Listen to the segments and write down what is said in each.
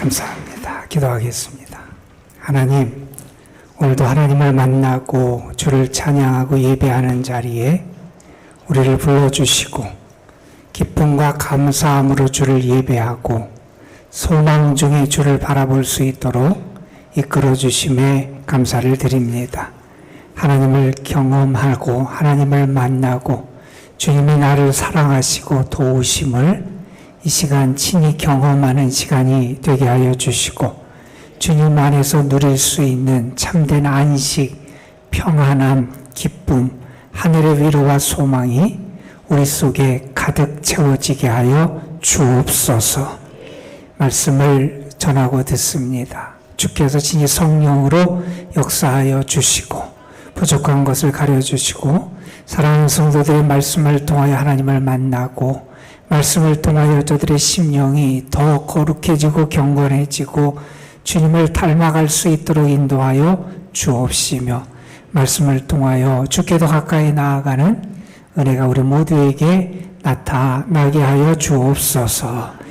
감사합니다. 기도하겠습니다. 하나님, 오늘도 하나님을 만나고 주를 찬양하고 예배하는 자리에 우리를 불러주시고 기쁨과 감사함으로 주를 예배하고 소망 중에 주를 바라볼 수 있도록 이끌어 주심에 감사를 드립니다. 하나님을 경험하고 하나님을 만나고 주님이 나를 사랑하시고 도우심을 이 시간 친히 경험하는 시간이 되게 하여 주시고 주님 안에서 누릴 수 있는 참된 안식, 평안함, 기쁨, 하늘의 위로와 소망이 우리 속에 가득 채워지게 하여 주옵소서. 말씀을 전하고 듣습니다. 주께서 친히 성령으로 역사하여 주시고 부족한 것을 가려주시고 사랑하는 성도들의 말씀을 통하여 하나님을 만나고 말씀을 통하여 저들의 심령이 더 거룩해지고 경건해지고 주님을 닮아갈 수 있도록 인도하여 주옵시며 말씀을 통하여 주께 더 가까이 나아가는 은혜가 우리 모두에게 나타나게 하여 주옵소서.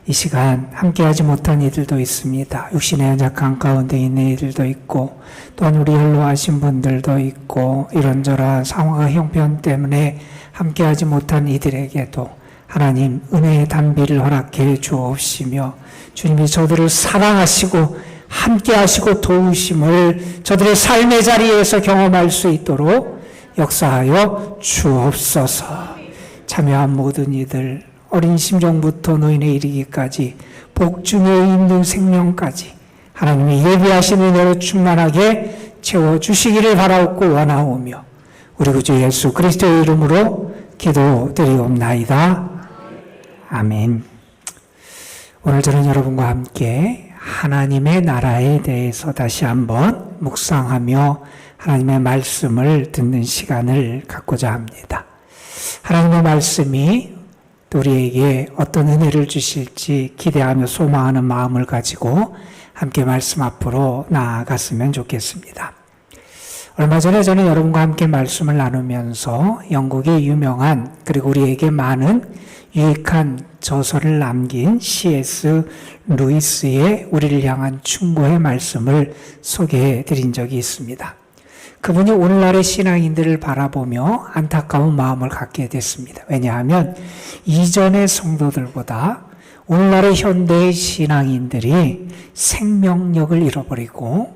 이 시간 함께하지 못한 이들도 있습니다. 육신의 연약한 가운데 있는 이들도 있고 또한 우리 연로하신 분들도 있고 이런저런 상황과 형편 때문에 함께하지 못한 이들에게도 하나님 은혜의 단비를 허락해 주옵시며 주님이 저들을 사랑하시고 함께하시고 도우심을 저들의 삶의 자리에서 경험할 수 있도록 역사하여 주옵소서. 참여한 모든 이들 어린 심정부터 노인에 이르기까지 복중에 있는 생명까지 하나님이 예비하신 은혜로 충만하게 채워주시기를 바라옵고 원하오며 우리 구주 예수 그리스도의 이름으로 기도드리옵나이다. 아멘. 오늘 저는 여러분과 함께 하나님의 나라에 대해서 다시 한번 묵상하며 하나님의 말씀을 듣는 시간을 갖고자 합니다. 하나님의 말씀이 우리에게 어떤 은혜를 주실지 기대하며 소망하는 마음을 가지고 함께 말씀 앞으로 나아갔으면 좋겠습니다. 얼마 전에 저는 여러분과 함께 말씀을 나누면서 영국의 유명한 그리고 우리에게 많은 유익한 저서를 남긴 C.S. 루이스의 우리를 향한 충고의 말씀을 소개해 드린 적이 있습니다. 그분이 오늘날의 신앙인들을 바라보며 안타까운 마음을 갖게 됐습니다. 왜냐하면 이전의 성도들보다 오늘날의 현대의 신앙인들이 생명력을 잃어버리고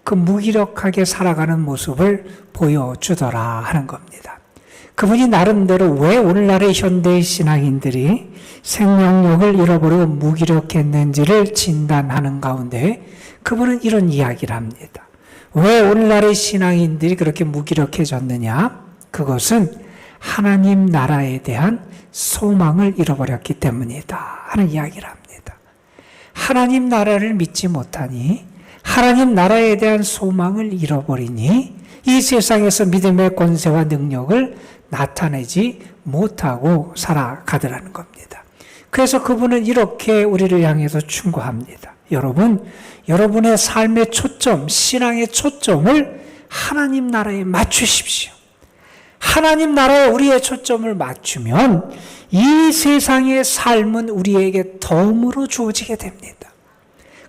그 무기력하게 살아가는 모습을 보여주더라 하는 겁니다. 그분이 나름대로 왜 오늘날의 현대의 신앙인들이 생명력을 잃어버리고 무기력했는지를 진단하는 가운데 그분은 이런 이야기를 합니다. 왜 오늘날의 신앙인들이 그렇게 무기력해졌느냐? 그것은 하나님 나라에 대한 소망을 잃어버렸기 때문이다 하는 이야기를 합니다. 하나님 나라를 믿지 못하니 하나님 나라에 대한 소망을 잃어버리니 이 세상에서 믿음의 권세와 능력을 나타내지 못하고 살아가더라는 겁니다. 그래서 그분은 이렇게 우리를 향해서 충고합니다. 여러분, 여러분의 삶의 초점, 신앙의 초점을 하나님 나라에 맞추십시오. 하나님 나라에 우리의 초점을 맞추면 이 세상의 삶은 우리에게 덤으로 주어지게 됩니다.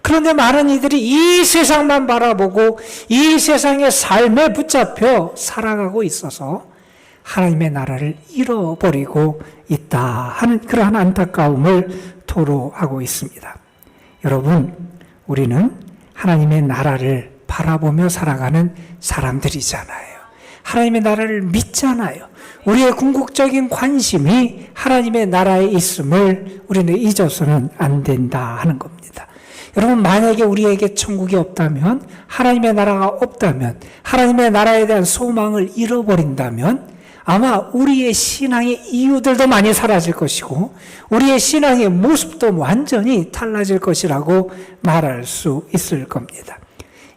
그런데 많은 이들이 이 세상만 바라보고 이 세상의 삶에 붙잡혀 살아가고 있어서 하나님의 나라를 잃어버리고 있다 하는 그러한 안타까움을 토로하고 있습니다. 여러분, 우리는 하나님의 나라를 바라보며 살아가는 사람들이잖아요. 하나님의 나라를 믿잖아요. 우리의 궁극적인 관심이 하나님의 나라에 있음을 우리는 잊어서는 안 된다 하는 겁니다. 여러분, 만약에 우리에게 천국이 없다면, 하나님의 나라가 없다면, 하나님의 나라에 대한 소망을 잃어버린다면 아마 우리의 신앙의 이유들도 많이 사라질 것이고 우리의 신앙의 모습도 완전히 달라질 것이라고 말할 수 있을 겁니다.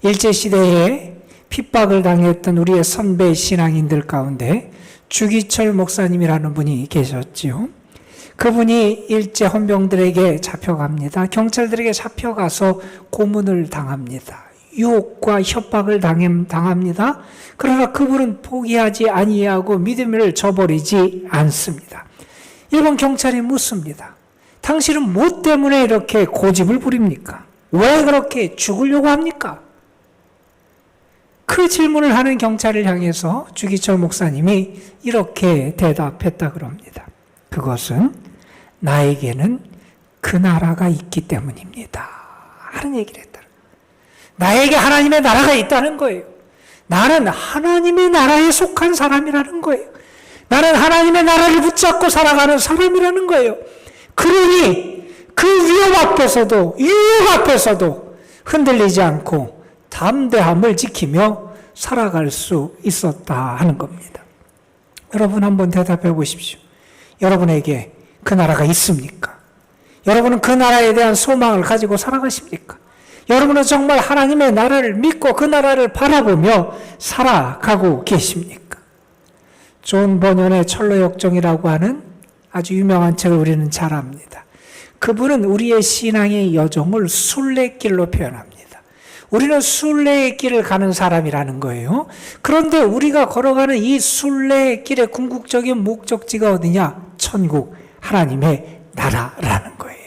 일제시대에 핍박을 당했던 우리의 선배 신앙인들 가운데 주기철 목사님이라는 분이 계셨지요. 그분이 일제 헌병들에게 잡혀갑니다. 경찰들에게 잡혀가서 고문을 당합니다. 유혹과 협박을 당합니다. 그러나 그분은 포기하지 아니하고 믿음을 저버리지 않습니다. 일본 경찰이 묻습니다. 당신은 뭐 때문에 이렇게 고집을 부립니까? 왜 그렇게 죽으려고 합니까? 그 질문을 하는 경찰을 향해서 주기철 목사님이 이렇게 대답했다 그럽니다. 그것은 나에게는 그 나라가 있기 때문입니다. 하는 얘기를 했다. 나에게 하나님의 나라가 있다는 거예요. 나는 하나님의 나라에 속한 사람이라는 거예요. 나는 하나님의 나라를 붙잡고 살아가는 사람이라는 거예요. 그러니 그 위협 앞에서도 유혹 앞에서도 흔들리지 않고 담대함을 지키며 살아갈 수 있었다 하는 겁니다. 여러분 한번 대답해 보십시오. 여러분에게 그 나라가 있습니까? 여러분은 그 나라에 대한 소망을 가지고 살아가십니까? 여러분은 정말 하나님의 나라를 믿고 그 나라를 바라보며 살아가고 계십니까? 존 버년의 철로역정이라고 하는 아주 유명한 책을 우리는 잘 압니다. 그분은 우리의 신앙의 여정을 순례길로 표현합니다. 우리는 순례의 길을 가는 사람이라는 거예요. 그런데 우리가 걸어가는 이 순례의 길의 궁극적인 목적지가 어디냐? 천국, 하나님의 나라라는 거예요.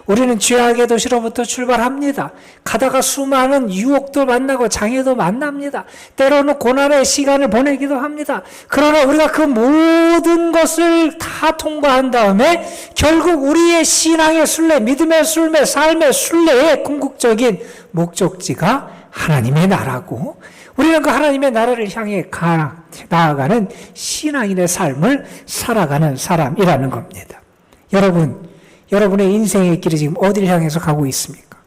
우리는 죄악의 도시로부터 출발합니다. 가다가 수많은 유혹도 만나고 장애도 만납니다. 때로는 고난의 시간을 보내기도 합니다. 그러나 우리가 그 모든 것을 다 통과한 다음에 결국 우리의 신앙의 순례, 믿음의 순례, 삶의 순례의 궁극적인 목적지가 하나님의 나라고, 우리는 그 하나님의 나라를 향해 나아가는 신앙인의 삶을 살아가는 사람이라는 겁니다. 여러분의 인생의 길이 지금 어디를 향해서 가고 있습니까?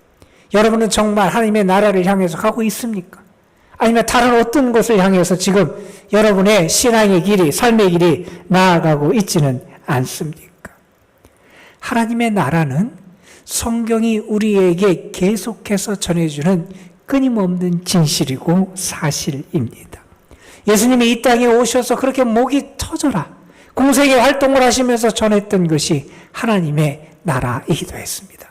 여러분은 정말 하나님의 나라를 향해서 가고 있습니까? 아니면 다른 어떤 것을 향해서 지금 여러분의 신앙의 길이, 삶의 길이 나아가고 있지는 않습니까? 하나님의 나라는 성경이 우리에게 계속해서 전해주는 끊임없는 진실이고 사실입니다. 예수님이 이 땅에 오셔서 그렇게 목이 터져라 공생의 활동을 하시면서 전했던 것이 하나님의 나라이기도 했습니다.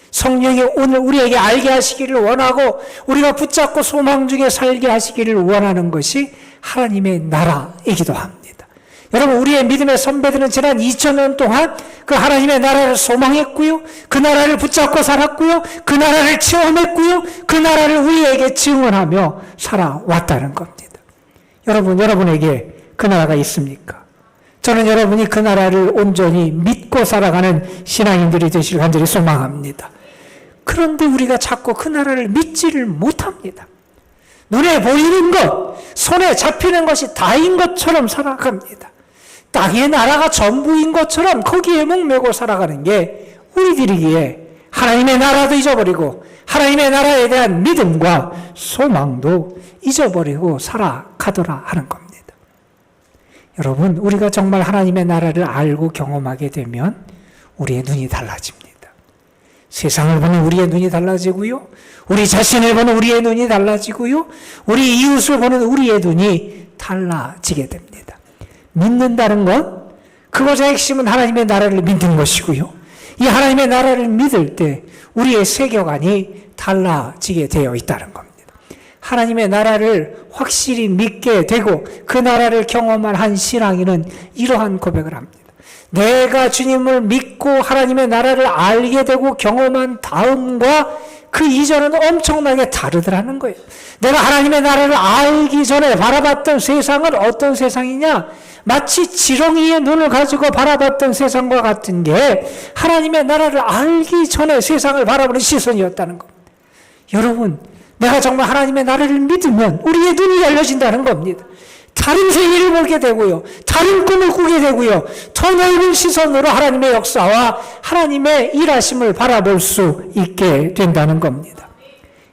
성령이 오늘 우리에게 알게 하시기를 원하고 우리가 붙잡고 소망 중에 살게 하시기를 원하는 것이 하나님의 나라이기도 합니다. 여러분, 우리의 믿음의 선배들은 지난 2000년 동안 그 하나님의 나라를 소망했고요, 그 나라를 붙잡고 살았고요, 그 나라를 체험했고요, 그 나라를 우리에게 증언하며 살아왔다는 겁니다. 여러분에게 그 나라가 있습니까? 저는 여러분이 그 나라를 온전히 믿고 살아가는 신앙인들이 되시길 간절히 소망합니다. 그런데 우리가 자꾸 그 나라를 믿지를 못합니다. 눈에 보이는 것, 손에 잡히는 것이 다인 것처럼 살아갑니다. 땅의 나라가 전부인 것처럼 거기에 목매고 살아가는 게 우리들이기에 하나님의 나라도 잊어버리고 하나님의 나라에 대한 믿음과 소망도 잊어버리고 살아가더라 하는 겁니다. 여러분, 우리가 정말 하나님의 나라를 알고 경험하게 되면 우리의 눈이 달라집니다. 세상을 보는 우리의 눈이 달라지고요, 우리 자신을 보는 우리의 눈이 달라지고요, 우리 이웃을 보는 우리의 눈이 달라지게 됩니다. 믿는다는 것, 그것의 핵심은 하나님의 나라를 믿는 것이고요, 이 하나님의 나라를 믿을 때 우리의 세계관이 달라지게 되어 있다는 겁니다. 하나님의 나라를 확실히 믿게 되고 그 나라를 경험한 한 신앙인은 이러한 고백을 합니다. 내가 주님을 믿고 하나님의 나라를 알게 되고 경험한 다음과 그 이전은 엄청나게 다르더라는 거예요. 내가 하나님의 나라를 알기 전에 바라봤던 세상은 어떤 세상이냐? 마치 지렁이의 눈을 가지고 바라봤던 세상과 같은 게 하나님의 나라를 알기 전에 세상을 바라보는 시선이었다는 겁니다. 여러분, 내가 정말 하나님의 나라를 믿으면 우리의 눈이 열려진다는 겁니다. 다른 세계를 보게 되고요, 다른 꿈을 꾸게 되고요, 더 넓은 시선으로 하나님의 역사와 하나님의 일하심을 바라볼 수 있게 된다는 겁니다.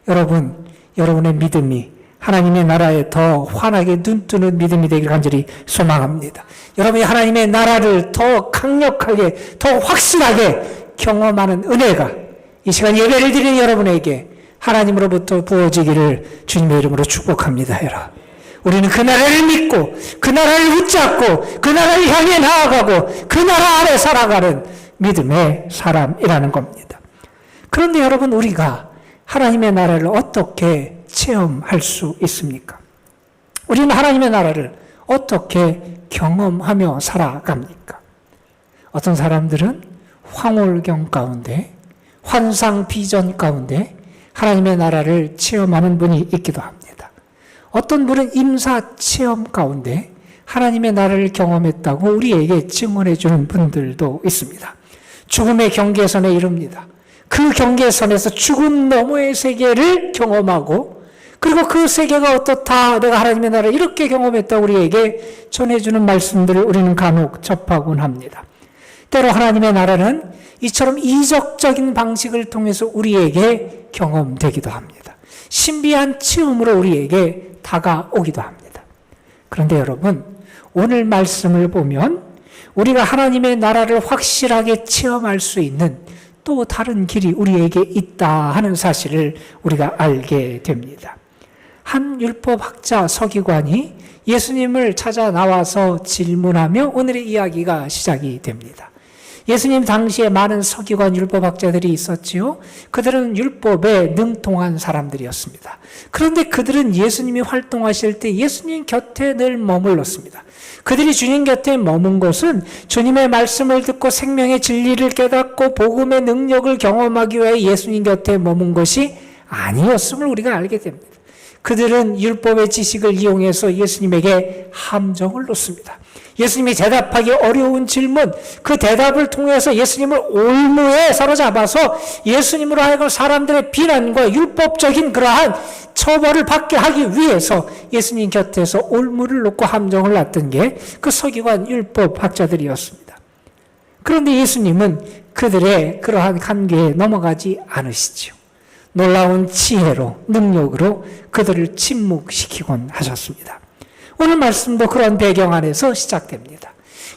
여러분의 믿음이 하나님의 나라에 더 환하게 눈뜨는 믿음이 되기를 간절히 소망합니다. 여러분이 하나님의 나라를 더 강력하게, 더 확실하게 경험하는 은혜가 이 시간 예배를 드리는 여러분에게 하나님으로부터 부어지기를 주님의 이름으로 축복합니다. 우리는 그 나라를 믿고 그 나라를 붙잡고 그 나라를 향해 나아가고 그 나라 아래 살아가는 믿음의 사람이라는 겁니다. 그런데 여러분, 우리가 하나님의 나라를 어떻게 체험할 수 있습니까? 우리는 하나님의 나라를 어떻게 경험하며 살아갑니까? 어떤 사람들은 황홀경 가운데, 환상 비전 가운데 하나님의 나라를 체험하는 분이 있기도 합니다. 어떤 분은 임사 체험 가운데 하나님의 나라를 경험했다고 우리에게 증언해 주는 분들도 있습니다. 죽음의 경계선에 이릅니다. 그 경계선에서 죽음 너머의 세계를 경험하고, 그리고 그 세계가 어떻다, 내가 하나님의 나라를 이렇게 경험했다고 우리에게 전해주는 말씀들을 우리는 간혹 접하곤 합니다. 때로 하나님의 나라는 이처럼 이적적인 방식을 통해서 우리에게 경험되기도 합니다. 신비한 체험으로 우리에게 다가오기도 합니다. 그런데 여러분, 오늘 말씀을 보면 우리가 하나님의 나라를 확실하게 체험할 수 있는 또 다른 길이 우리에게 있다 하는 사실을 우리가 알게 됩니다. 한 율법학자 서기관이 예수님을 찾아 나와서 질문하며 오늘의 이야기가 시작이 됩니다. 예수님 당시에 많은 서기관 율법학자들이 있었지요. 그들은 율법에 능통한 사람들이었습니다. 그런데 그들은 예수님이 활동하실 때 예수님 곁에 늘 머물렀습니다. 그들이 주님 곁에 머문 것은 주님의 말씀을 듣고 생명의 진리를 깨닫고 복음의 능력을 경험하기 위해 예수님 곁에 머문 것이 아니었음을 우리가 알게 됩니다. 그들은 율법의 지식을 이용해서 예수님에게 함정을 놓습니다. 예수님이 대답하기 어려운 질문, 그 대답을 통해서 예수님을 올무에 사로잡아서 예수님으로 하여금 사람들의 비난과 율법적인 그러한 처벌을 받게 하기 위해서 예수님 곁에서 올무를 놓고 함정을 놨던 게 그 서기관 율법학자들이었습니다. 그런데 예수님은 그들의 그러한 관계에 넘어가지 않으시지요. 놀라운 지혜로, 능력으로 그들을 침묵시키곤 하셨습니다. 오늘 말씀도 그런 배경 안에서 시작됩니다.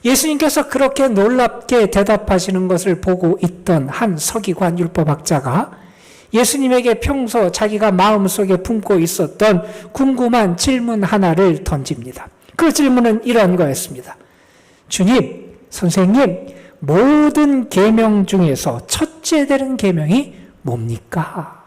예수님께서 그렇게 놀랍게 대답하시는 것을 보고 있던 한 서기관 율법학자가 예수님에게 평소 자기가 마음속에 품고 있었던 궁금한 질문 하나를 던집니다. 그 질문은 이런 거였습니다. 주님, 선생님, 모든 계명 중에서 첫째 되는 계명이 뭡니까?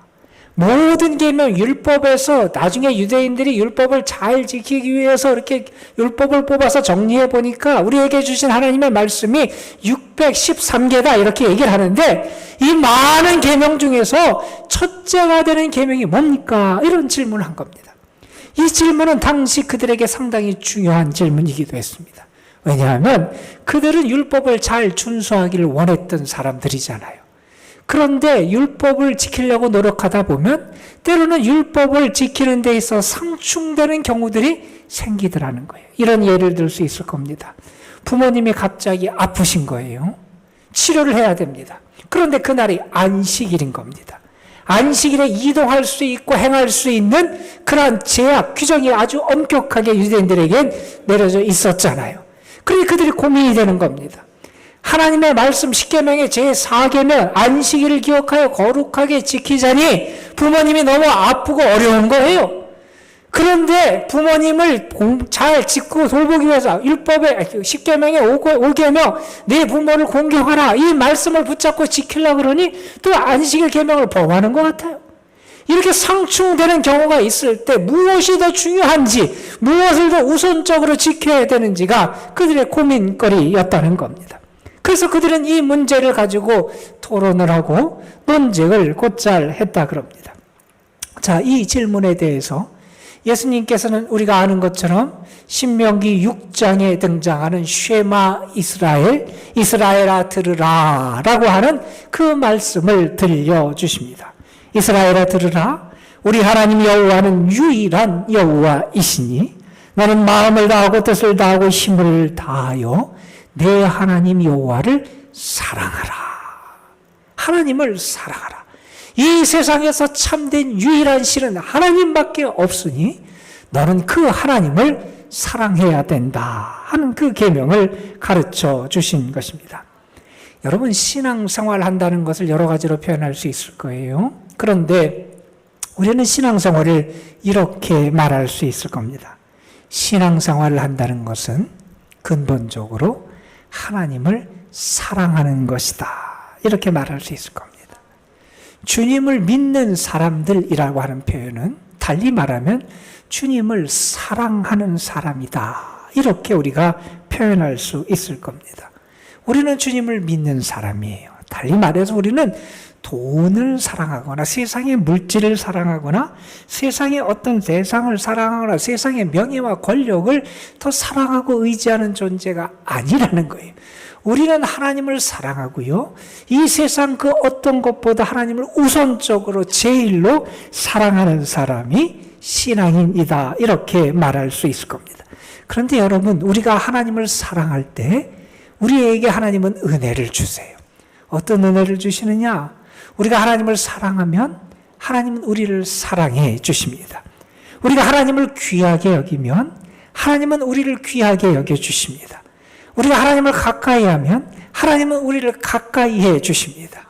모든 계명, 율법에서 나중에 유대인들이 율법을 잘 지키기 위해서 이렇게 율법을 뽑아서 정리해 보니까 우리에게 주신 하나님의 말씀이 613개다 이렇게 얘기를 하는데, 이 많은 계명 중에서 첫째가 되는 계명이 뭡니까? 이런 질문을 한 겁니다. 이 질문은 당시 그들에게 상당히 중요한 질문이기도 했습니다. 왜냐하면 그들은 율법을 잘 준수하기를 원했던 사람들이잖아요. 그런데 율법을 지키려고 노력하다 보면 때로는 율법을 지키는 데 있어 상충되는 경우들이 생기더라는 거예요. 이런 예를 들 수 있을 겁니다. 부모님이 갑자기 아프신 거예요. 치료를 해야 됩니다. 그런데 그날이 안식일인 겁니다. 안식일에 이동할 수 있고 행할 수 있는 그러한 제약, 규정이 아주 엄격하게 유대인들에겐 내려져 있었잖아요. 그러니 그들이 고민이 되는 겁니다. 하나님의 말씀 10계명의 제4계명 안식일을 기억하여 거룩하게 지키자니 부모님이 너무 아프고 어려운 거예요. 그런데 부모님을 잘 짓고 돌보기 위해서 율법의 10계명의 5계명 내 부모를 공경하라 이 말씀을 붙잡고 지키려고 그러니 또 안식일 계명을 범하는 것 같아요. 이렇게 상충되는 경우가 있을 때 무엇이 더 중요한지, 무엇을 더 우선적으로 지켜야 되는지가 그들의 고민거리였다는 겁니다. 그래서 그들은 이 문제를 가지고 토론을 하고 논쟁을 곧잘 했다 그럽니다. 자, 이 질문에 대해서 예수님께서는 우리가 아는 것처럼 신명기 6장에 등장하는 쉐마 이스라엘, 이스라엘아 들으라 라고 하는 그 말씀을 들려주십니다. 이스라엘아 들으라, 우리 하나님 여호와는 유일한 여호와이시니 너는 마음을 다하고 뜻을 다하고 힘을 다하여 내 하나님 여호와를 사랑하라. 하나님을 사랑하라. 이 세상에서 참된 유일한 신은 하나님밖에 없으니 너는 그 하나님을 사랑해야 된다 하는 그 계명을 가르쳐 주신 것입니다. 여러분, 신앙생활 한다는 것을 여러 가지로 표현할 수 있을 거예요. 그런데 우리는 신앙생활을 이렇게 말할 수 있을 겁니다. 신앙생활을 한다는 것은 근본적으로 하나님을 사랑하는 것이다. 이렇게 말할 수 있을 겁니다. 주님을 믿는 사람들이라고 하는 표현은 달리 말하면 주님을 사랑하는 사람이다. 이렇게 우리가 표현할 수 있을 겁니다. 우리는 주님을 믿는 사람이에요. 달리 말해서 우리는 돈을 사랑하거나 세상의 물질을 사랑하거나 세상의 어떤 대상을 사랑하거나 세상의 명예와 권력을 더 사랑하고 의지하는 존재가 아니라는 거예요. 우리는 하나님을 사랑하고요. 이 세상 그 어떤 것보다 하나님을 우선적으로 제일로 사랑하는 사람이 신앙인이다. 이렇게 말할 수 있을 겁니다. 그런데 여러분, 우리가 하나님을 사랑할 때 우리에게 하나님은 은혜를 주세요. 어떤 은혜를 주시느냐? 우리가 하나님을 사랑하면 하나님은 우리를 사랑해 주십니다. 우리가 하나님을 귀하게 여기면 하나님은 우리를 귀하게 여겨 주십니다. 우리가 하나님을 가까이 하면 하나님은 우리를 가까이 해 주십니다.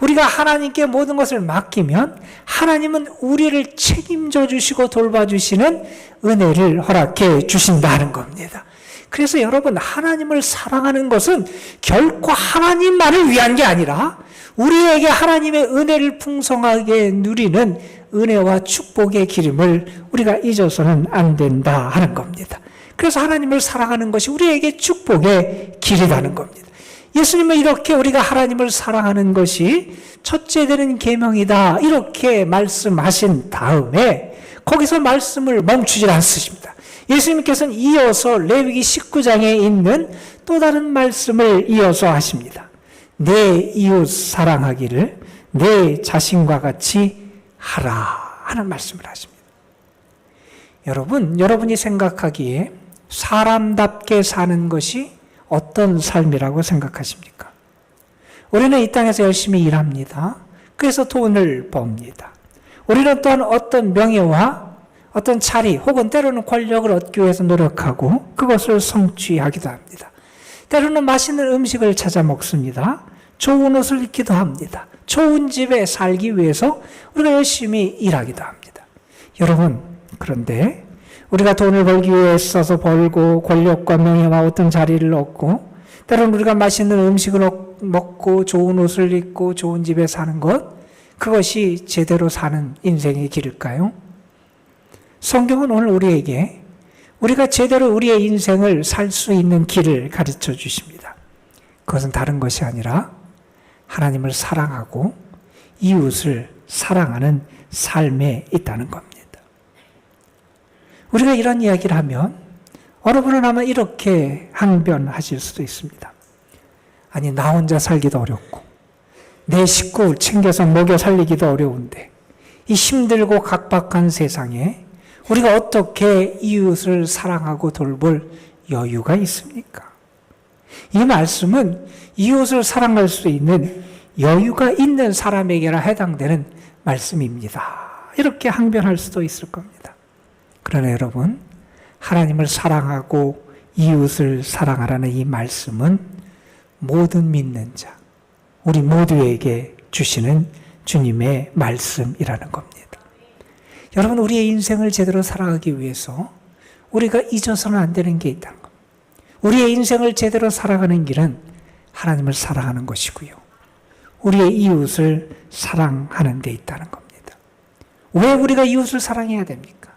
우리가 하나님께 모든 것을 맡기면 하나님은 우리를 책임져 주시고 돌봐주시는 은혜를 허락해 주신다는 겁니다. 그래서 여러분, 하나님을 사랑하는 것은 결코 하나님만을 위한 게 아니라 우리에게 하나님의 은혜를 풍성하게 누리는 은혜와 축복의 기름을 우리가 잊어서는 안 된다 하는 겁니다. 그래서 하나님을 사랑하는 것이 우리에게 축복의 길이라는 겁니다. 예수님은 이렇게 우리가 하나님을 사랑하는 것이 첫째 되는 계명이다 이렇게 말씀하신 다음에 거기서 말씀을 멈추지 않으십니다. 예수님께서는 이어서 레위기 19장에 있는 또 다른 말씀을 이어서 하십니다. 내 이웃 사랑하기를 내 자신과 같이 하라 하는 말씀을 하십니다. 여러분, 여러분이 생각하기에 사람답게 사는 것이 어떤 삶이라고 생각하십니까? 우리는 이 땅에서 열심히 일합니다. 그래서 돈을 법니다. 우리는 또한 어떤 명예와 어떤 자리 혹은 때로는 권력을 얻기 위해서 노력하고 그것을 성취하기도 합니다. 때로는 맛있는 음식을 찾아 먹습니다. 좋은 옷을 입기도 합니다. 좋은 집에 살기 위해서 우리가 열심히 일하기도 합니다. 여러분, 그런데 우리가 돈을 벌기 위해 써서 벌고 권력과 명예와 어떤 자리를 얻고 때로는 우리가 맛있는 음식을 먹고 좋은 옷을 입고 좋은 집에 사는 것, 그것이 제대로 사는 인생의 길일까요? 성경은 오늘 우리에게 우리가 제대로 우리의 인생을 살 수 있는 길을 가르쳐 주십니다. 그것은 다른 것이 아니라 하나님을 사랑하고 이웃을 사랑하는 삶에 있다는 겁니다. 우리가 이런 이야기를 하면 어느 분은 아마 이렇게 항변하실 수도 있습니다. 아니, 나 혼자 살기도 어렵고 내 식구 챙겨서 먹여 살리기도 어려운데 이 힘들고 각박한 세상에 우리가 어떻게 이웃을 사랑하고 돌볼 여유가 있습니까? 이 말씀은 이웃을 사랑할 수 있는 여유가 있는 사람에게나 해당되는 말씀입니다. 이렇게 항변할 수도 있을 겁니다. 그러나 여러분, 하나님을 사랑하고 이웃을 사랑하라는 이 말씀은 모든 믿는 자, 우리 모두에게 주시는 주님의 말씀이라는 겁니다. 여러분, 우리의 인생을 제대로 살아가기 위해서 우리가 잊어서는 안 되는 게 있다는 겁니다. 우리의 인생을 제대로 살아가는 길은 하나님을 사랑하는 것이고요. 우리의 이웃을 사랑하는 데 있다는 겁니다. 왜 우리가 이웃을 사랑해야 됩니까?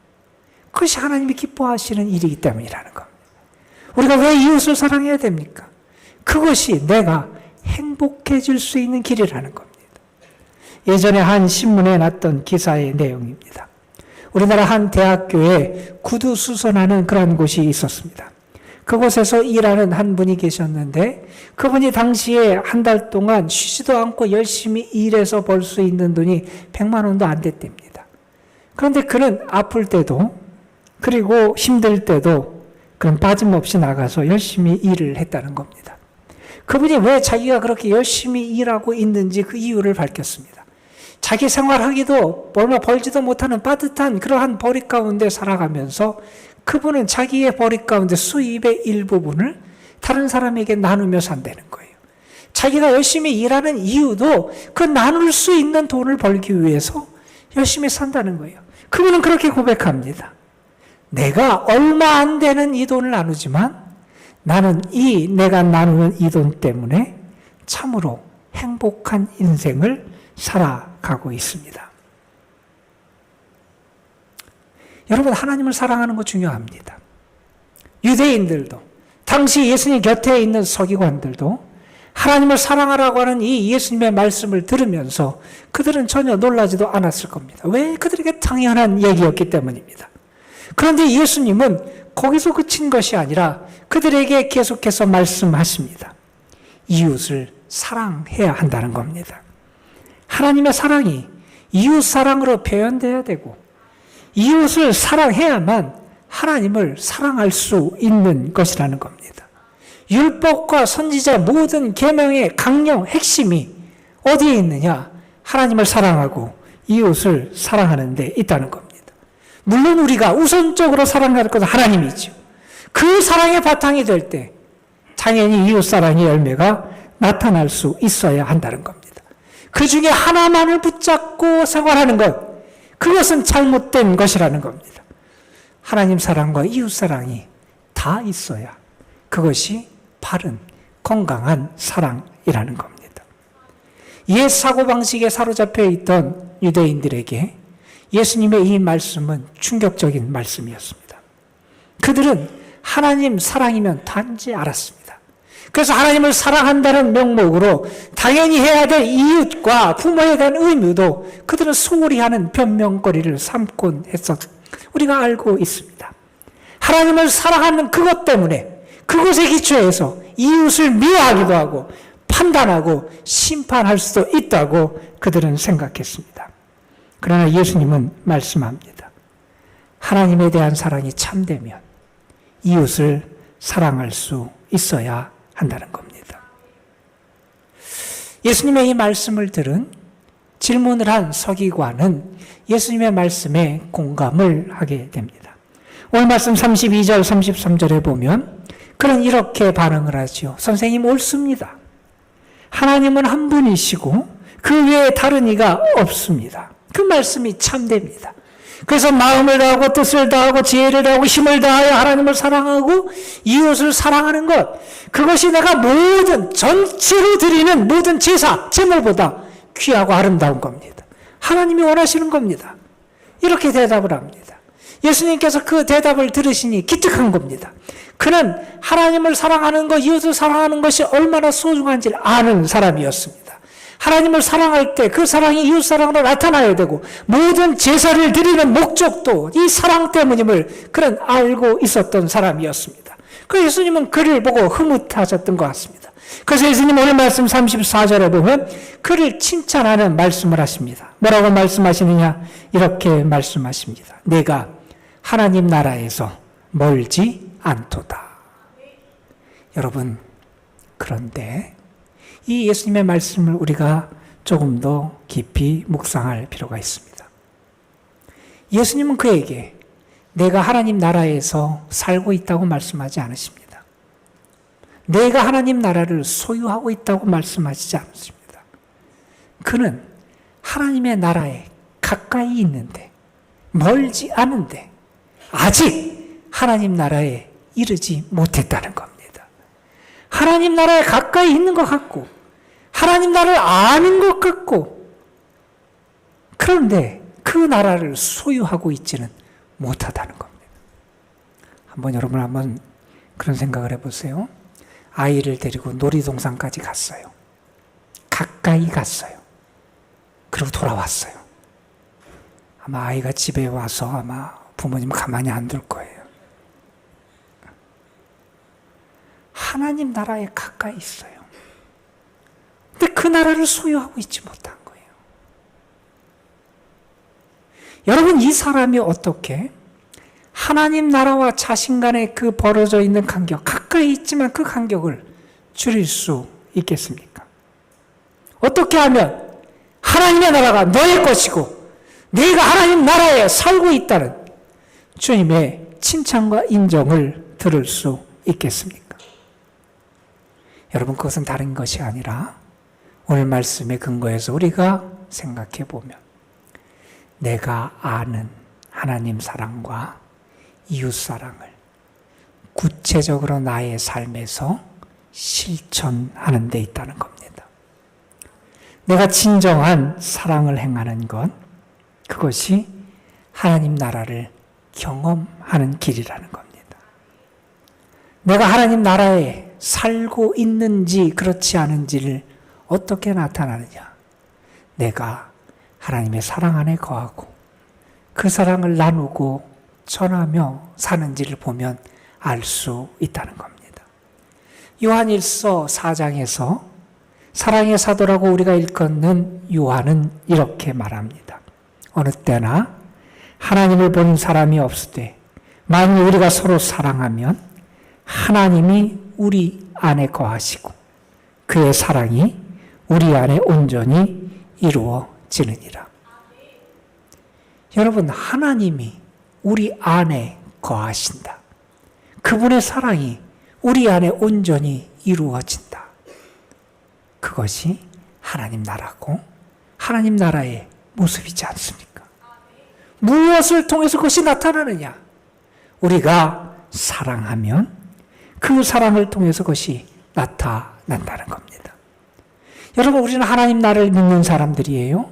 그것이 하나님이 기뻐하시는 일이기 때문이라는 겁니다. 우리가 왜 이웃을 사랑해야 됩니까? 그것이 내가 행복해질 수 있는 길이라는 겁니다. 예전에 한 신문에 났던 기사의 내용입니다. 우리나라 한 대학교에 구두 수선하는 그런 곳이 있었습니다. 그곳에서 일하는 한 분이 계셨는데 그분이 당시에 한 달 동안 쉬지도 않고 열심히 일해서 벌 수 있는 돈이 100만 원도 안 됐답니다. 그런데 그는 아플 때도 그리고 힘들 때도 그는 빠짐없이 나가서 열심히 일을 했다는 겁니다. 그분이 왜 자기가 그렇게 열심히 일하고 있는지 그 이유를 밝혔습니다. 자기 생활하기도 얼마 벌지도 못하는 빠듯한 그러한 벌이 가운데 살아가면서 그분은 자기의 벌이 가운데 수입의 일부분을 다른 사람에게 나누며 산다는 거예요. 자기가 열심히 일하는 이유도 그 나눌 수 있는 돈을 벌기 위해서 열심히 산다는 거예요. 그분은 그렇게 고백합니다. 내가 얼마 안 되는 이 돈을 나누지만 나는 내가 나누는 이 돈 때문에 참으로 행복한 인생을 살아가고 있습니다. 여러분, 하나님을 사랑하는 거 중요합니다. 유대인들도, 당시 예수님 곁에 있는 서기관들도 하나님을 사랑하라고 하는 이 예수님의 말씀을 들으면서 그들은 전혀 놀라지도 않았을 겁니다. 왜? 그들에게 당연한 얘기였기 때문입니다. 그런데 예수님은 거기서 그친 것이 아니라 그들에게 계속해서 말씀하십니다. 이웃을 사랑해야 한다는 겁니다. 하나님의 사랑이 이웃 사랑으로 표현돼야 되고 이웃을 사랑해야만 하나님을 사랑할 수 있는 것이라는 겁니다. 율법과 선지자 모든 계명의 강령 핵심이 어디에 있느냐? 하나님을 사랑하고 이웃을 사랑하는 데 있다는 겁니다. 물론 우리가 우선적으로 사랑할 것은 하나님이죠. 그 사랑의 바탕이 될 때 당연히 이웃 사랑의 열매가 나타날 수 있어야 한다는 겁니다. 그 중에 하나만을 붙잡고 생활하는 것, 그것은 잘못된 것이라는 겁니다. 하나님 사랑과 이웃 사랑이 다 있어야 그것이 바른 건강한 사랑이라는 겁니다. 옛 사고방식에 사로잡혀 있던 유대인들에게 예수님의 이 말씀은 충격적인 말씀이었습니다. 그들은 하나님 사랑이면 단지 알았습니다. 그래서 하나님을 사랑한다는 명목으로 당연히 해야 될 이웃과 부모에 대한 의무도 그들은 소홀히 하는 변명거리를 삼곤 했었, 우리가 알고 있습니다. 하나님을 사랑하는 그것 때문에 그것에 기초해서 이웃을 미워하기도 하고 판단하고 심판할 수도 있다고 그들은 생각했습니다. 그러나 예수님은 말씀합니다. 하나님에 대한 사랑이 참되면 이웃을 사랑할 수 있어야 한다는 겁니다. 예수님의 이 말씀을 들은 질문을 한 서기관은 예수님의 말씀에 공감을 하게 됩니다. 오늘 말씀 32절, 33절에 보면 그는 이렇게 반응을 하죠. 선생님 옳습니다. 하나님은 한 분이시고 그 외에 다른 이가 없습니다. 그 말씀이 참됩니다. 그래서 마음을 다하고 뜻을 다하고 지혜를 다하고 힘을 다하여 하나님을 사랑하고 이웃을 사랑하는 것, 그것이 내가 모든 전체로 드리는 모든 제사, 제물보다 귀하고 아름다운 겁니다. 하나님이 원하시는 겁니다. 이렇게 대답을 합니다. 예수님께서 그 대답을 들으시니 기특한 겁니다. 그는 하나님을 사랑하는 것, 이웃을 사랑하는 것이 얼마나 소중한지를 아는 사람이었습니다. 하나님을 사랑할 때 그 사랑이 이웃 사랑으로 나타나야 되고 모든 제사를 드리는 목적도 이 사랑 때문임을 그는 알고 있었던 사람이었습니다. 그래서 예수님은 그를 보고 흐뭇하셨던 것 같습니다. 그래서 예수님 오늘 말씀 34절에 보면 그를 칭찬하는 말씀을 하십니다. 뭐라고 말씀하시느냐? 이렇게 말씀하십니다. 내가 하나님 나라에서 멀지 않도다. 여러분, 그런데 이 예수님의 말씀을 우리가 조금 더 깊이 묵상할 필요가 있습니다. 예수님은 그에게 내가 하나님 나라에서 살고 있다고 말씀하지 않으십니다. 내가 하나님 나라를 소유하고 있다고 말씀하시지 않습니다. 그는 하나님의 나라에 가까이 있는데, 멀지 않은데 아직 하나님 나라에 이르지 못했다는 겁니다. 하나님 나라에 가까이 있는 것 같고 하나님 나라를 아는 것 같고, 그런데 그 나라를 소유하고 있지는 못하다는 겁니다. 여러분 한번 그런 생각을 해보세요. 아이를 데리고 놀이동산까지 갔어요. 가까이 갔어요. 그리고 돌아왔어요. 아마 아이가 집에 와서 아마 부모님 가만히 안 둘 거예요. 하나님 나라에 가까이 있어요. 근데 그 나라를 소유하고 있지 못한 거예요. 여러분, 이 사람이 어떻게 하나님 나라와 자신 간의 그 벌어져 있는 간격, 가까이 있지만 그 간격을 줄일 수 있겠습니까? 어떻게 하면 하나님의 나라가 너의 것이고 네가 하나님 나라에 살고 있다는 주님의 칭찬과 인정을 들을 수 있겠습니까? 여러분, 그것은 다른 것이 아니라 오늘 말씀의 근거에서 우리가 생각해 보면 내가 아는 하나님 사랑과 이웃 사랑을 구체적으로 나의 삶에서 실천하는 데 있다는 겁니다. 내가 진정한 사랑을 행하는 것, 그것이 하나님 나라를 경험하는 길이라는 겁니다. 내가 하나님 나라에 살고 있는지 그렇지 않은지를 어떻게 나타나느냐? 내가 하나님의 사랑 안에 거하고 그 사랑을 나누고 전하며 사는지를 보면 알 수 있다는 겁니다. 요한일서 4장에서 사랑의 사도라고 우리가 일컫는 요한은 이렇게 말합니다. 어느 때나 하나님을 본 사람이 없으되 만일 우리가 서로 사랑하면 하나님이 우리 안에 거하시고 그의 사랑이 우리 안에 온전히 이루어지느니라. 여러분, 하나님이 우리 안에 거하신다. 그분의 사랑이 우리 안에 온전히 이루어진다. 그것이 하나님 나라고 하나님 나라의 모습이지 않습니까? 무엇을 통해서 그것이 나타나느냐? 우리가 사랑하면 그 사랑을 통해서 그것이 나타난다는 겁니다. 여러분, 우리는 하나님 나라를 믿는 사람들이에요.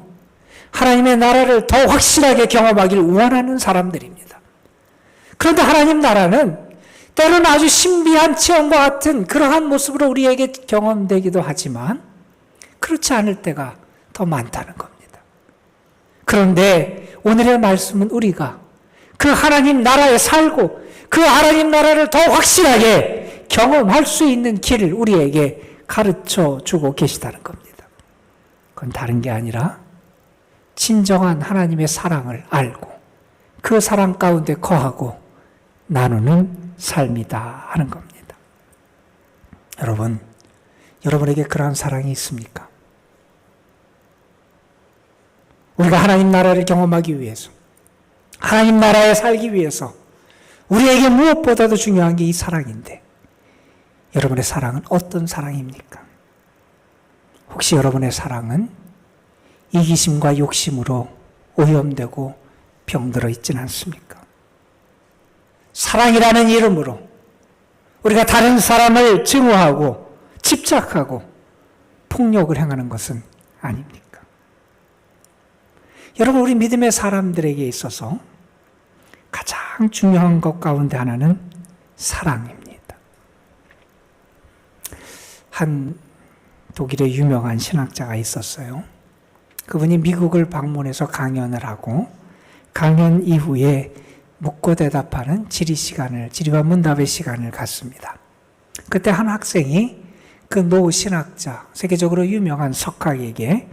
하나님의 나라를 더 확실하게 경험하기를 원하는 사람들입니다. 그런데 하나님 나라는 때로는 아주 신비한 체험과 같은 그러한 모습으로 우리에게 경험되기도 하지만 그렇지 않을 때가 더 많다는 겁니다. 그런데 오늘의 말씀은 우리가 그 하나님 나라에 살고 그 하나님 나라를 더 확실하게 경험할 수 있는 길을 우리에게 가르쳐 주고 계시다는 겁니다. 그건 다른 게 아니라 진정한 하나님의 사랑을 알고 그 사랑 가운데 거하고 나누는 삶이다 하는 겁니다. 여러분, 여러분에게 그러한 사랑이 있습니까? 우리가 하나님 나라를 경험하기 위해서, 하나님 나라에 살기 위해서 우리에게 무엇보다도 중요한 게 이 사랑인데 여러분의 사랑은 어떤 사랑입니까? 혹시 여러분의 사랑은 이기심과 욕심으로 오염되고 병들어 있지는 않습니까? 사랑이라는 이름으로 우리가 다른 사람을 증오하고 집착하고 폭력을 행하는 것은 아닙니까? 여러분, 우리 믿음의 사람들에게 있어서 가장 중요한 것 가운데 하나는 사랑입니다. 한 독일의 유명한 신학자가 있었어요. 그분이 미국을 방문해서 강연을 하고 강연 이후에 묻고 대답하는 지리와 문답의 시간을 갖습니다. 그때 한 학생이 그 노 신학자, 세계적으로 유명한 석학에게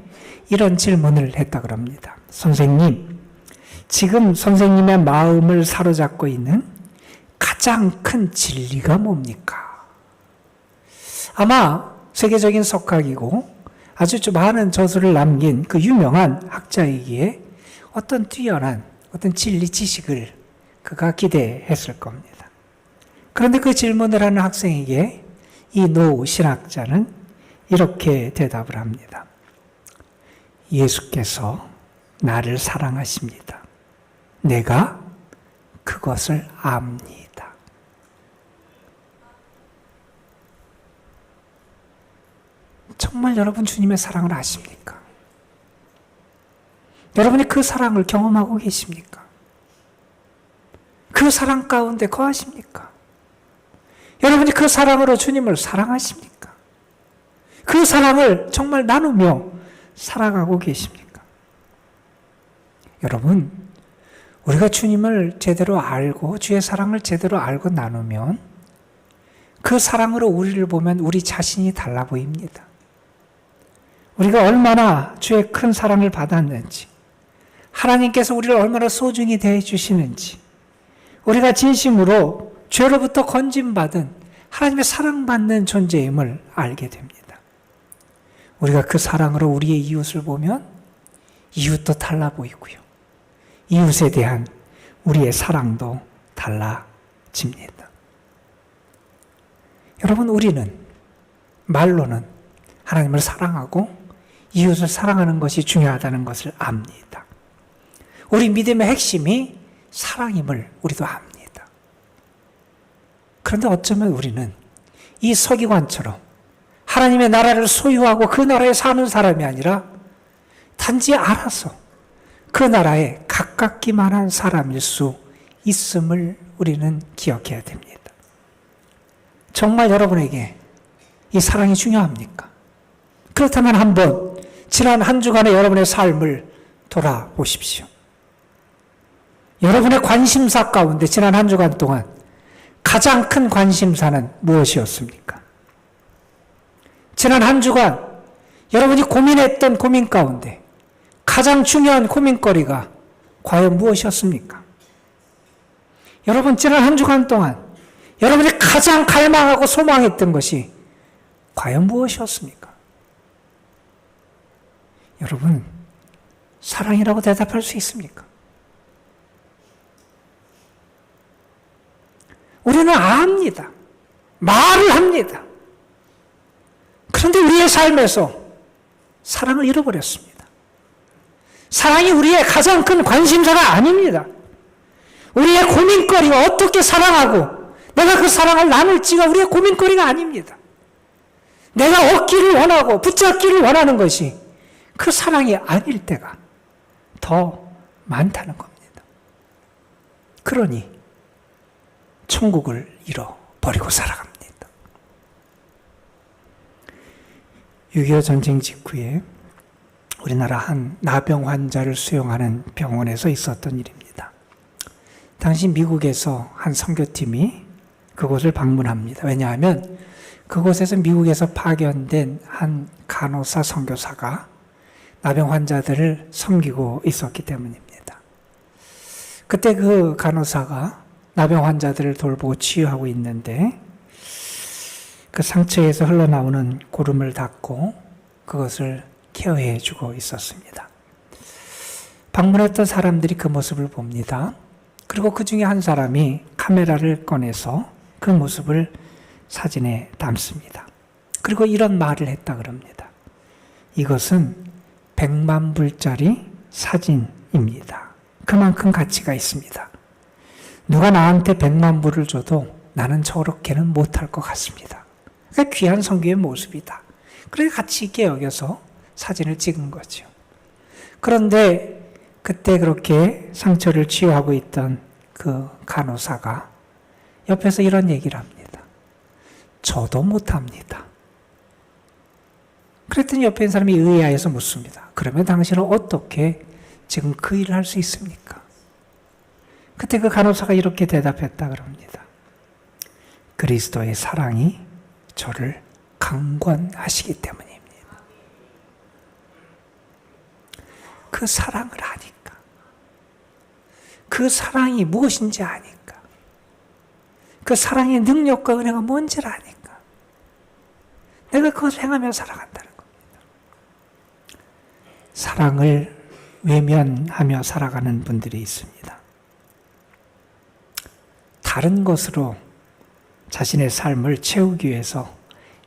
이런 질문을 했다 그럽니다. 선생님, 지금 선생님의 마음을 사로잡고 있는 가장 큰 진리가 뭡니까? 아마 세계적인 석학이고 아주 많은 저술을 남긴 그 유명한 학자이기에 어떤 뛰어난 어떤 진리 지식을 그가 기대했을 겁니다. 그런데 그 질문을 하는 학생에게 이 노 신학자는 이렇게 대답을 합니다. 예수께서 나를 사랑하십니다. 내가 그것을 압니다. 정말 여러분 주님의 사랑을 아십니까? 여러분이 그 사랑을 경험하고 계십니까? 그 사랑 가운데 거하십니까? 여러분이 그 사랑으로 주님을 사랑하십니까? 그 사랑을 정말 나누며 살아가고 계십니까? 여러분, 우리가 주님을 제대로 알고 주의 사랑을 제대로 알고 나누면 그 사랑으로 우리를 보면 우리 자신이 달라 보입니다. 우리가 얼마나 주의 큰 사랑을 받았는지, 하나님께서 우리를 얼마나 소중히 대해 주시는지, 우리가 진심으로 죄로부터 건짐받은 하나님의 사랑받는 존재임을 알게 됩니다. 우리가 그 사랑으로 우리의 이웃을 보면 이웃도 달라 보이고요. 이웃에 대한 우리의 사랑도 달라집니다. 여러분, 우리는 말로는 하나님을 사랑하고 이웃을 사랑하는 것이 중요하다는 것을 압니다. 우리 믿음의 핵심이 사랑임을 우리도 압니다. 그런데 어쩌면 우리는 이 서기관처럼 하나님의 나라를 소유하고 그 나라에 사는 사람이 아니라 단지 알아서 그 나라에 가깝기만 한 사람일 수 있음을 우리는 기억해야 됩니다. 정말 여러분에게 이 사랑이 중요합니까? 그렇다면 한번 지난 한 주간의 여러분의 삶을 돌아보십시오. 여러분의 관심사 가운데 지난 한 주간 동안 가장 큰 관심사는 무엇이었습니까? 지난 한 주간 여러분이 고민했던 고민 가운데 가장 중요한 고민거리가 과연 무엇이었습니까? 여러분 지난 한 주간 동안 여러분이 가장 갈망하고 소망했던 것이 과연 무엇이었습니까? 여러분, 사랑이라고 대답할 수 있습니까? 우리는 압니다. 말을 합니다. 그런데 우리의 삶에서 사랑을 잃어버렸습니다. 사랑이 우리의 가장 큰 관심사가 아닙니다. 우리의 고민거리가 어떻게 사랑하고 내가 그 사랑을 나눌지가 우리의 고민거리가 아닙니다. 내가 얻기를 원하고 붙잡기를 원하는 것이 그 사랑이 아닐 때가 더 많다는 겁니다. 그러니 천국을 잃어버리고 살아갑니다. 6.25 전쟁 직후에 우리나라 한 나병 환자를 수용하는 병원에서 있었던 일입니다. 당시 미국에서 한 선교팀이 그곳을 방문합니다. 왜냐하면 그곳에서 미국에서 파견된 한 간호사 선교사가 나병 환자들을 섬기고 있었기 때문입니다. 그때 그 간호사가 나병 환자들을 돌보고 치유하고 있는데 그 상처에서 흘러나오는 고름을 닦고 그것을 케어해 주고 있었습니다. 방문했던 사람들이 그 모습을 봅니다. 그리고 그 중에 한 사람이 카메라를 꺼내서 그 모습을 사진에 담습니다. 그리고 이런 말을 했다 그럽니다. 이것은 100만 불짜리 사진입니다. 그만큼 가치가 있습니다. 누가 나한테 100만 불을 줘도 나는 저렇게는 못할 것 같습니다. 그러니까 귀한 선교의 모습이다. 그래서 가치 있게 여겨서 사진을 찍은 거죠. 그런데 그때 그렇게 상처를 치유하고 있던 그 간호사가 옆에서 이런 얘기를 합니다. 저도 못합니다. 그랬더니 옆에 있는 사람이 의아해서 묻습니다. 그러면 당신은 어떻게 지금 그 일을 할 수 있습니까? 그때 그 간호사가 이렇게 대답했다 그럽니다. 그리스도의 사랑이 저를 강권하시기 때문입니다. 그 사랑을 아니까. 그 사랑이 무엇인지 아니까. 그 사랑의 능력과 은혜가 뭔지를 아니까. 내가 그것을 행하며 살아간다는 겁니다. 사랑을 외면하며 살아가는 분들이 있습니다. 다른 것으로 자신의 삶을 채우기 위해서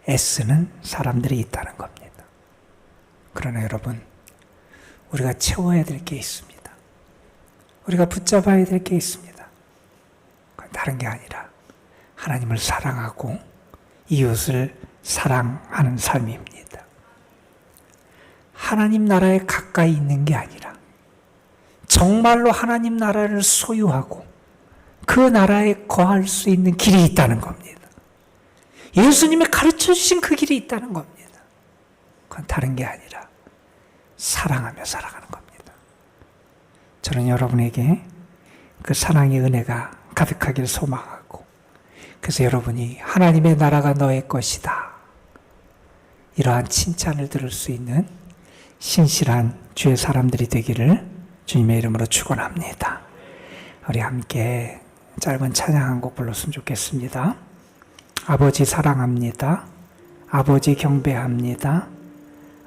애쓰는 사람들이 있다는 겁니다. 그러나 여러분, 우리가 채워야 될 게 있습니다. 우리가 붙잡아야 될 게 있습니다. 그건 다른 게 아니라 하나님을 사랑하고 이웃을 사랑하는 삶입니다. 하나님 나라에 가까이 있는 게 아니라 정말로 하나님 나라를 소유하고 그 나라에 거할 수 있는 길이 있다는 겁니다. 예수님이 가르쳐 주신 그 길이 있다는 겁니다. 그건 다른 게 아니라 사랑하며 살아가는 겁니다. 저는 여러분에게 그 사랑의 은혜가 가득하길 소망하고, 그래서 여러분이 하나님의 나라가 너의 것이다, 이러한 칭찬을 들을 수 있는 신실한 주의 사람들이 되기를 주님의 이름으로 축원합니다. 우리 함께 짧은 찬양 한 곡 불렀으면 좋겠습니다. 아버지 사랑합니다. 아버지 경배합니다.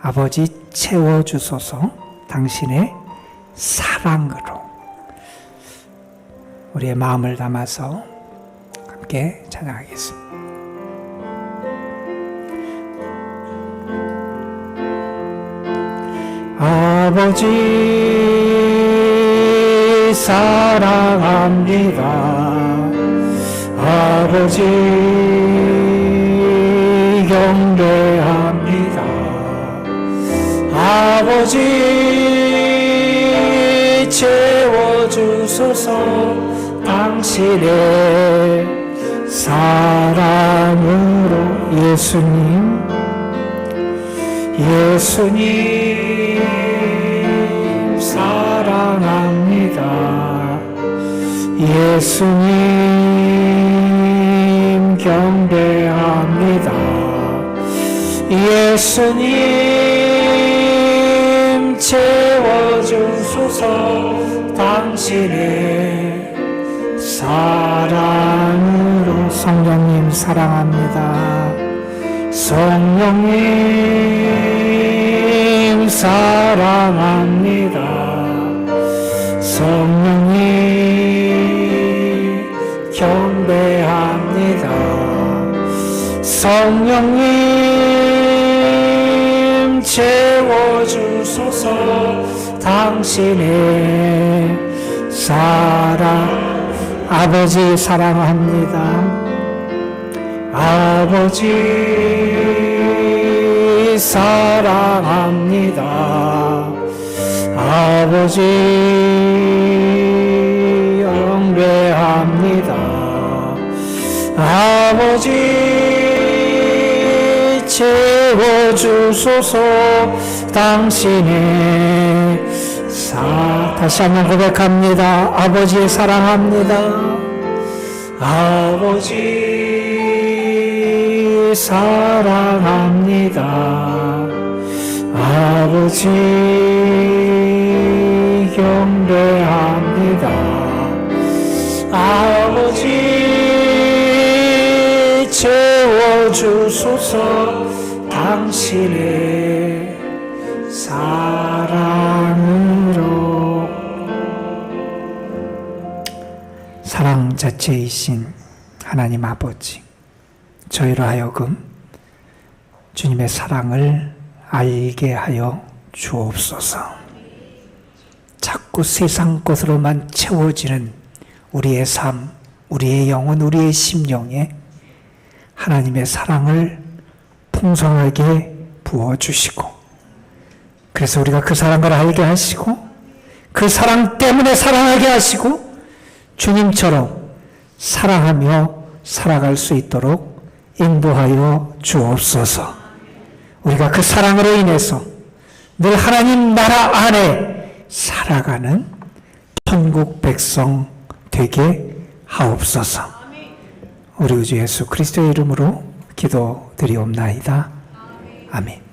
아버지 채워주소서. 당신의 사랑으로. 우리의 마음을 담아서 함께 찬양하겠습니다. 아버지 사랑합니다. 아버지 경배합니다. 아버지 채워주소서. 당신의 사랑으로 예수님 사랑합니다. 예수님 경배합니다. 예수님 채워주소서. 당신의 사랑으로. 성령님 사랑합니다. 성령님 사랑합니다. 성령님 경배합니다. 성령님 채워주소서. 당신의 사랑. 아버지 사랑합니다. 아버지 사랑합니다. 아버지 영배합니다. 아버지 채워주소서. 당신의 다시 한번 고백합니다. 아버지 사랑합니다. 아버지 사랑합니다. 아버지 경배합니다. 아버지 채워주소서. 당신의 사랑으로. 사랑 자체이신 하나님 아버지, 저희로 하여금 주님의 사랑을 알게 하여 주옵소서. 자꾸 세상 것으로만 채워지는 우리의 삶, 우리의 영혼, 우리의 심령에 하나님의 사랑을 풍성하게 부어주시고, 그래서 우리가 그 사랑을 알게 하시고, 그 사랑 때문에 사랑하게 하시고, 주님처럼 사랑하며 살아갈 수 있도록 인도하여 주옵소서. 우리가 그 사랑으로 인해서 늘 하나님 나라 안에 살아가는 천국 백성 되게 하옵소서. 우리 주 예수 그리스도의 이름으로 기도드리옵나이다. 아멘.